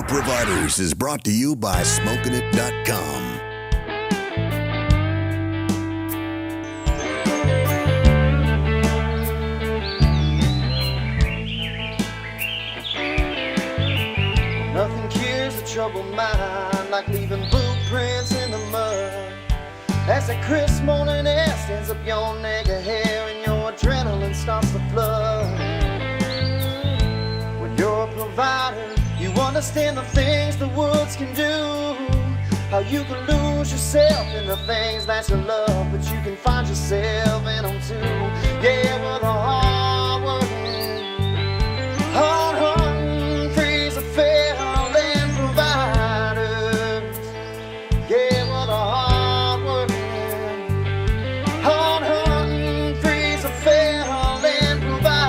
Providers is brought to you by SmokingIt.com. Nothing cures a troubled mind like leaving blueprints in the mud. As that crisp morning air stands up your neck of hair and your adrenaline starts to flood. When you're a provider, you understand the things the woods can do. How you can lose yourself in the things that you love, but you can find yourself in them too. Yeah, we're the hard-working, hard-hunting, freeze affair land providers. Yeah, we're the hard-working, hard-hunting, freeze affair land providers.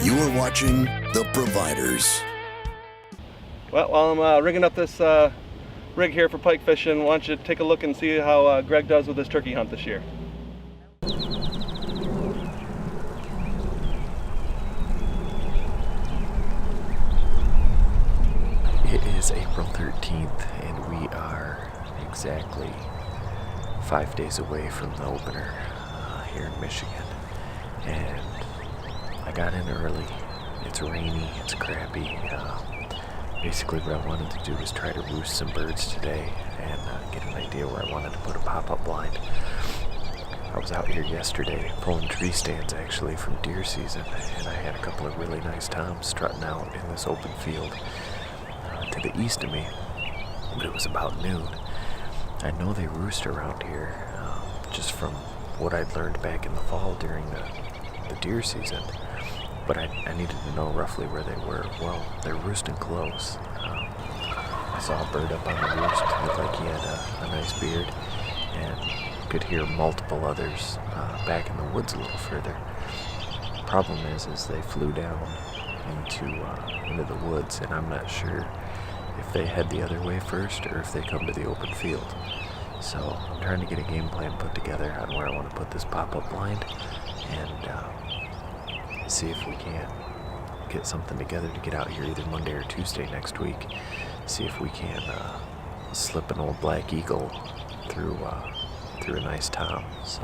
You are watching The Providers. Well, while I'm rigging up this rig here for pike fishing, why don't you take a look and see how Greg does with his turkey hunt this year. It is April 13th and we are exactly 5 days away from the opener here in Michigan. And I got in early. It's rainy, it's crappy. Basically what I wanted to do was try to roost some birds today and get an idea where I wanted to put a pop-up blind. I was out here yesterday pulling tree stands actually from deer season, and I had a couple of really nice toms strutting out in this open field to the east of me, but it was about noon. I know they roost around here just from what I'd learned back in the fall during the deer season, but I needed to know roughly where they were. Well, they're roosting close. I saw a bird up on the roost, looked like he had a nice beard, and could hear multiple others back in the woods a little further. Problem is they flew down into the woods, and I'm not sure if they head the other way first or if they come to the open field. So I'm trying to get a game plan put together on where I want to put this pop-up blind and see if we can get something together to get out here either Monday or Tuesday next week. See if we can slip an old black eagle through a nice tom. So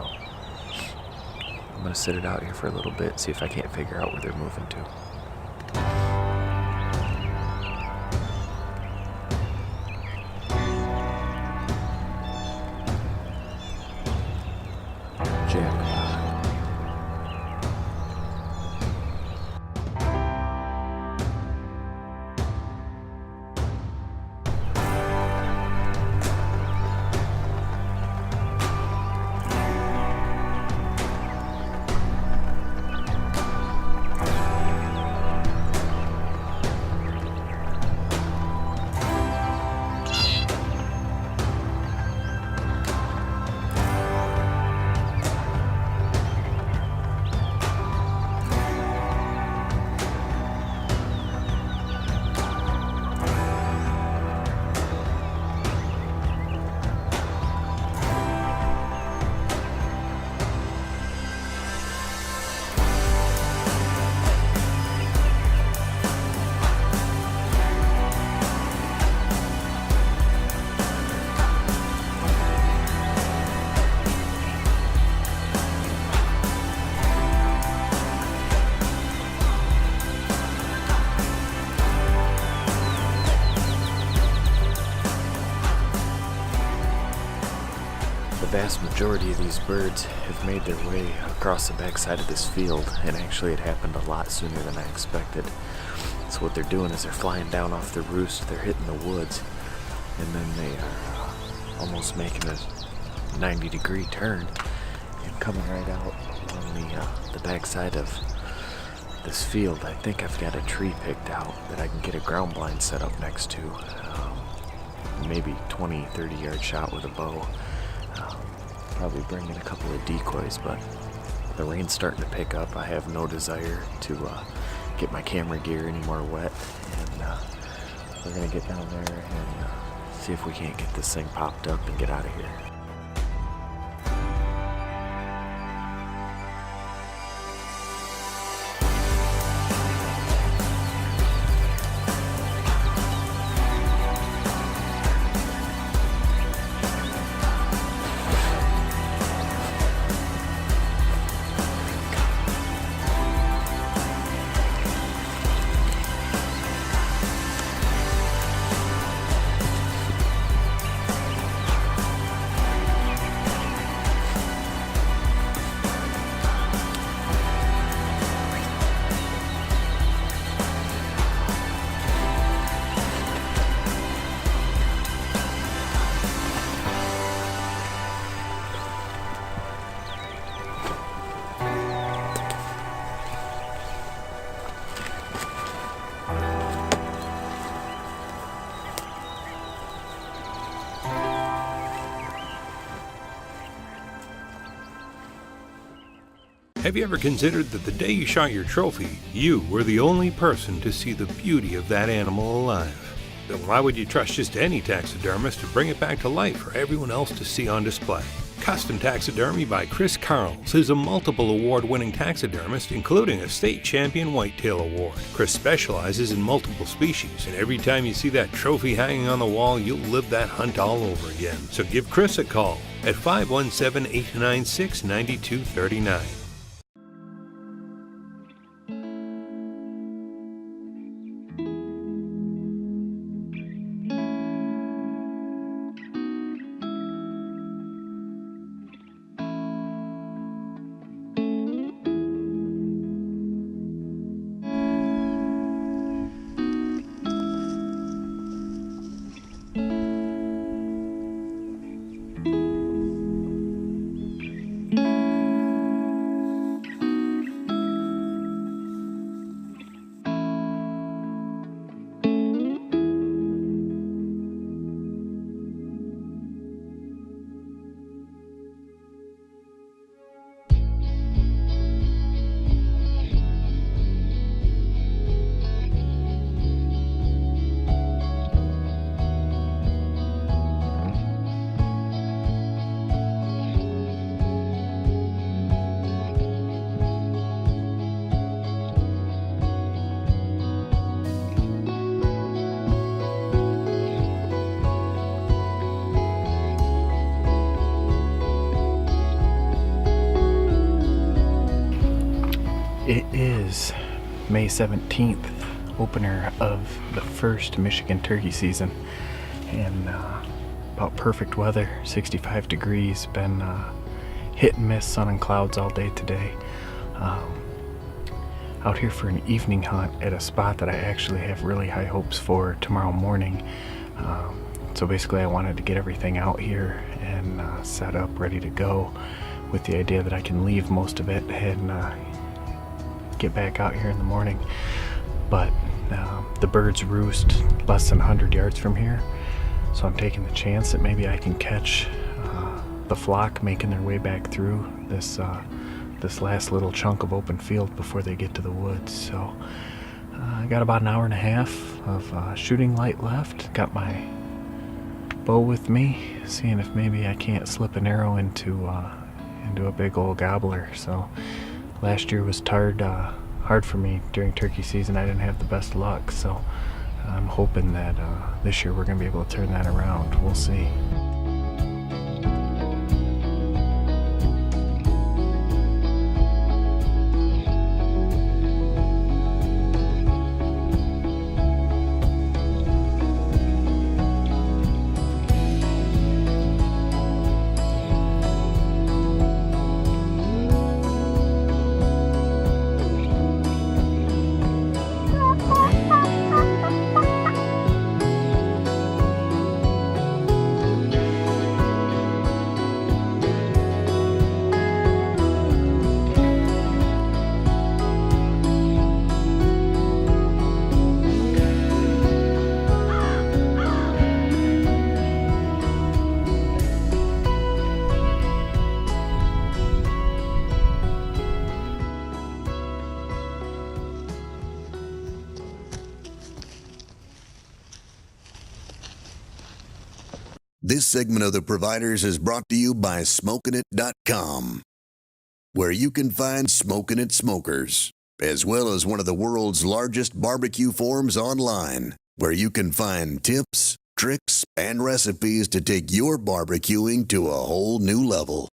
I'm gonna sit it out here for a little bit, see if I can't figure out where they're moving to. The vast majority of these birds have made their way across the backside of this field, and actually it happened a lot sooner than I expected. So what they're doing is they're flying down off the roost, they're hitting the woods, and then they are almost making a 90-degree turn and coming right out on the backside of this field. I think I've got a tree picked out that I can get a ground blind set up next to. Maybe 20-30 yard shot with a bow. Probably bring in a couple of decoys, but the rain's starting to pick up. I have no desire to get my camera gear any more wet, and we're gonna get down there and See if we can't get this thing popped up and get out of here. Have you ever considered that the day you shot your trophy, you were the only person to see the beauty of that animal alive? Then why would you trust just any taxidermist to bring it back to life for everyone else to see on display? Custom Taxidermy by Chris Carls is a multiple award-winning taxidermist, including a state champion whitetail award. Chris specializes in multiple species, and every time you see that trophy hanging on the wall, you'll live that hunt all over again. So give Chris a call at 517-896-9239. It is May 17th, opener of the first Michigan turkey season, and about perfect weather, 65 degrees, been hit and miss, sun and clouds all day today. Out here for an evening hunt at a spot that I actually have really high hopes for tomorrow morning. So basically I wanted to get everything out here and set up, ready to go, with the idea that I can leave most of it and get back out here in the morning. But the birds roost less than 100 yards from here, so I'm taking the chance that maybe I can catch the flock making their way back through this last little chunk of open field before they get to the woods. So I got about an hour and a half of shooting light left. Got my bow with me, seeing if maybe I can't slip an arrow into a big old gobbler. So last year was hard for me during turkey season. I didn't have the best luck, so I'm hoping that this year we're going to be able to turn that around. We'll see. This segment of The Providers is brought to you by SmokinIt.com, where you can find Smokin' It Smokers, as well as one of the world's largest barbecue forums online, where you can find tips, tricks, and recipes to take your barbecuing to a whole new level.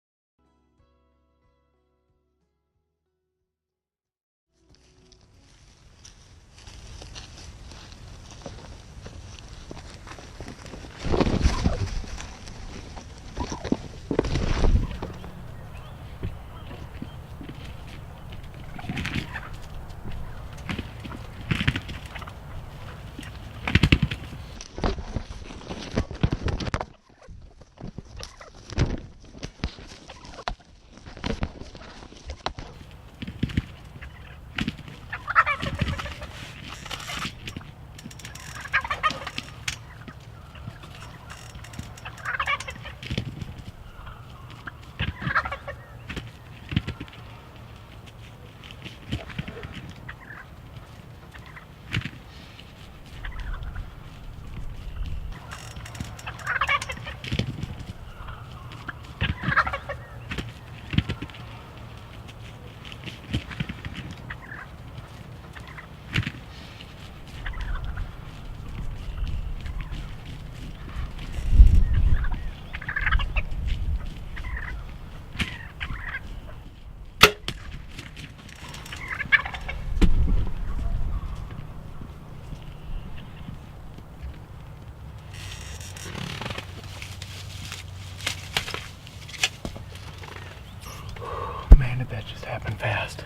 Man, did that just happen fast.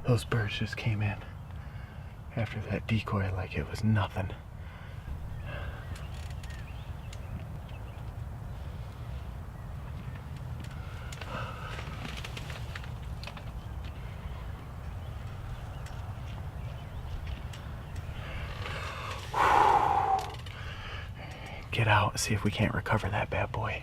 Those birds just came in after that decoy like it was nothing. Get out, see if we can't recover that bad boy.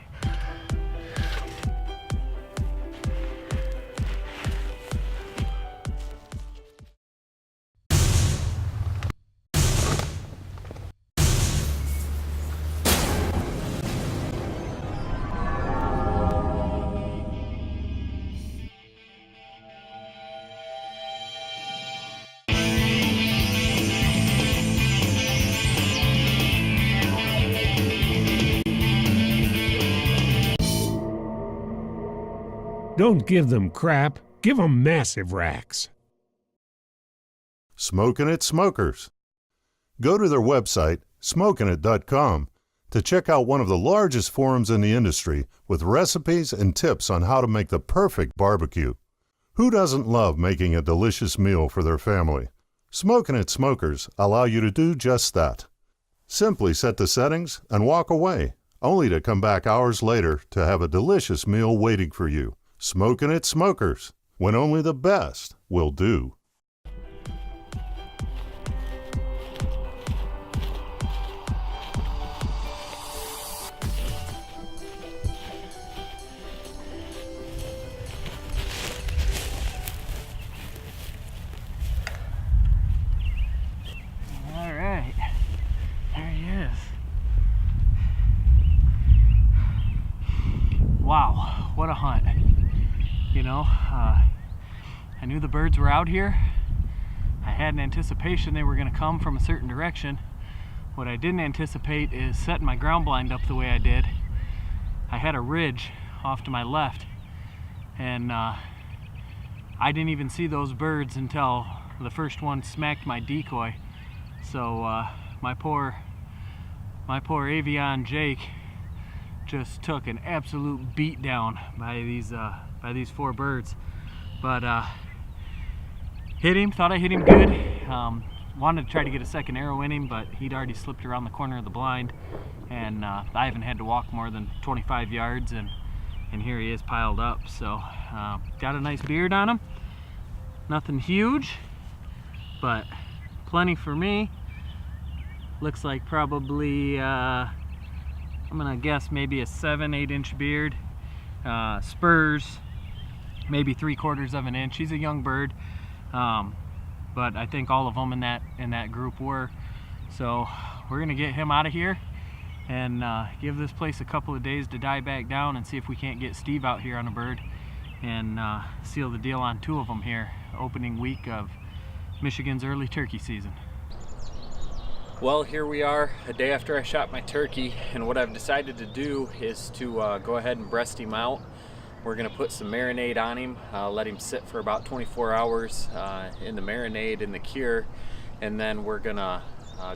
Don't give them crap, give them massive racks. Smokin' It Smokers. Go to their website, SmokinIt.com, to check out one of the largest forums in the industry with recipes and tips on how to make the perfect barbecue. Who doesn't love making a delicious meal for their family? Smokin' It Smokers allow you to do just that. Simply set the settings and walk away, only to come back hours later to have a delicious meal waiting for you. Smokin' It Smokers, when only the best will do. All right, there he is. Wow, what a hunt. You know, I knew the birds were out here. I had an anticipation they were going to come from a certain direction. What I didn't anticipate is setting my ground blind up the way I did. I had a ridge off to my left, and I didn't even see those birds until the first one smacked my decoy. So my poor avian Jake just took an absolute beat down by these four birds. But hit him, thought I hit him good. Wanted to try to get a second arrow in him, but he'd already slipped around the corner of the blind, and I haven't had to walk more than 25 yards, and here he is piled up. So got a nice beard on him. Nothing huge, but plenty for me. Looks like probably I'm gonna guess maybe a 7-8 inch beard. Spurs maybe 3/4 of an inch. He's a young bird. but I think all of them in that group were. So we're gonna get him out of here and give this place a couple of days to die back down and see if we can't get Steve out here on a bird and seal the deal on 2 of them here, opening week of Michigan's early turkey season. Well, here we are a day after I shot my turkey, and what I've decided to do is to go ahead and breast him out. We're gonna put some marinade on him, let him sit for about 24 hours in the marinade and the cure, and then we're gonna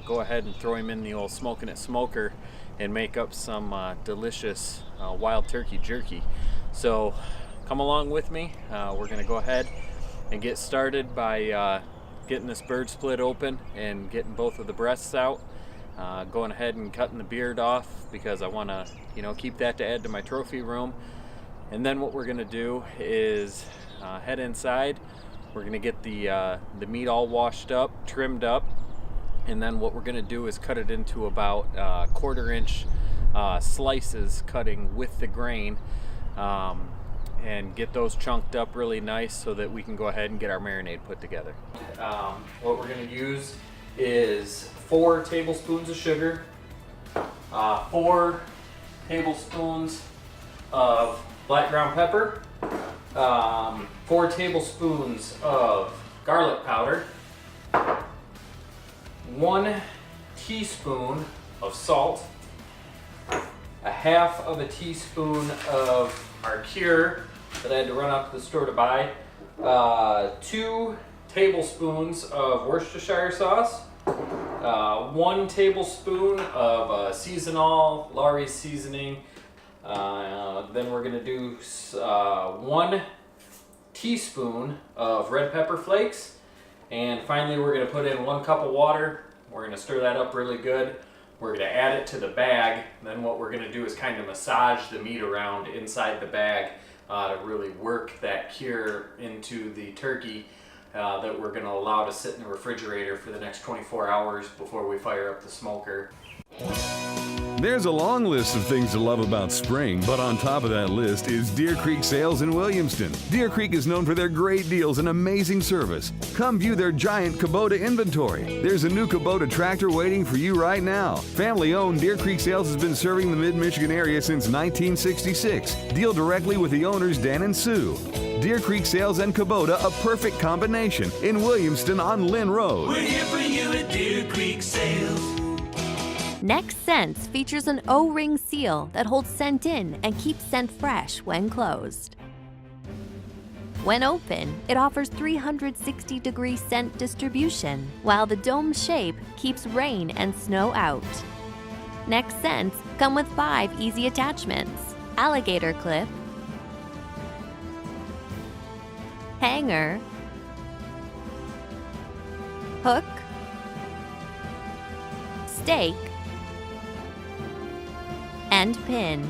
go ahead and throw him in the old Smoking It smoker and make up some delicious wild turkey jerky. So come along with me. We're gonna go ahead and get started by getting this bird split open and getting both of the breasts out, going ahead and cutting the beard off because I want to, keep that to add to my trophy room. And then what we're going to do is head inside. We're going to get the meat all washed up, trimmed up, and then what we're going to do is cut it into about 1/4 inch slices, cutting with the grain, and get those chunked up really nice so that we can go ahead and get our marinade put together. What we're going to use is 4 tablespoons of sugar, 4 tablespoons of black ground pepper, 4 tablespoons of garlic powder, 1 teaspoon of salt, 1/2 of a teaspoon of our cure that I had to run out to the store to buy, 2 tablespoons of Worcestershire sauce, 1 tablespoon of seasonal Laurie's seasoning. Then we're gonna do 1 teaspoon of red pepper flakes, and finally we're gonna put in 1 cup of water. We're gonna stir that up really good. We're gonna add it to the bag. Then what we're gonna do is kind of massage the meat around inside the bag to really work that cure into the turkey that we're gonna allow to sit in the refrigerator for the next 24 hours before we fire up the smoker. There's a long list of things to love about spring, but on top of that list is Deer Creek Sales in Williamston. Deer Creek is known for their great deals and amazing service. Come view their giant Kubota inventory. There's a new Kubota tractor waiting for you right now. Family-owned, Deer Creek Sales has been serving the mid-Michigan area since 1966. Deal directly with the owners, Dan and Sue. Deer Creek Sales and Kubota, a perfect combination in Williamston on Lynn Road. We're here for you at Deer Creek Sales. Next Scents features an O-ring seal that holds scent in and keeps scent fresh when closed. When open, it offers 360-degree scent distribution, while the dome shape keeps rain and snow out. Next Scents come with 5 easy attachments: alligator clip, hanger, hook, stake, and pin.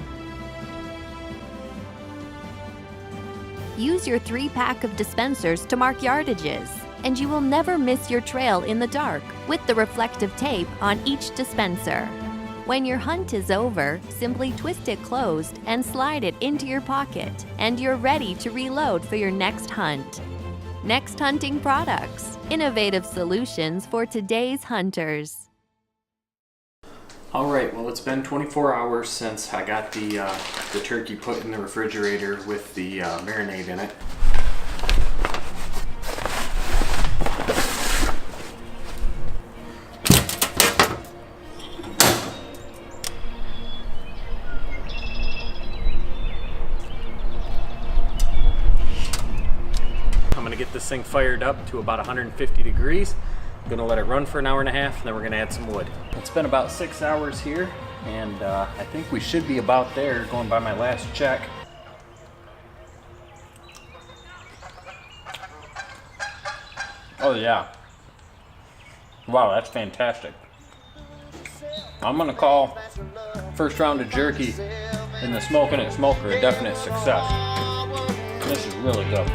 Use your 3-pack of dispensers to mark yardages, and you will never miss your trail in the dark with the reflective tape on each dispenser. When your hunt is over, simply twist it closed and slide it into your pocket, and you're ready to reload for your next hunt. Next Hunting Products, innovative solutions for today's hunters. Alright, well, it's been 24 hours since I got the turkey put in the refrigerator with the marinade in it. I'm going to get this thing fired up to about 150 degrees. Gonna let it run for 1.5 hours, and then we're gonna add some wood. It's been about 6 hours here, and I think we should be about there, going by my last check. Oh yeah. Wow, that's fantastic. I'm gonna call first round of jerky in the Smoking It smoker a definite success. This is really good.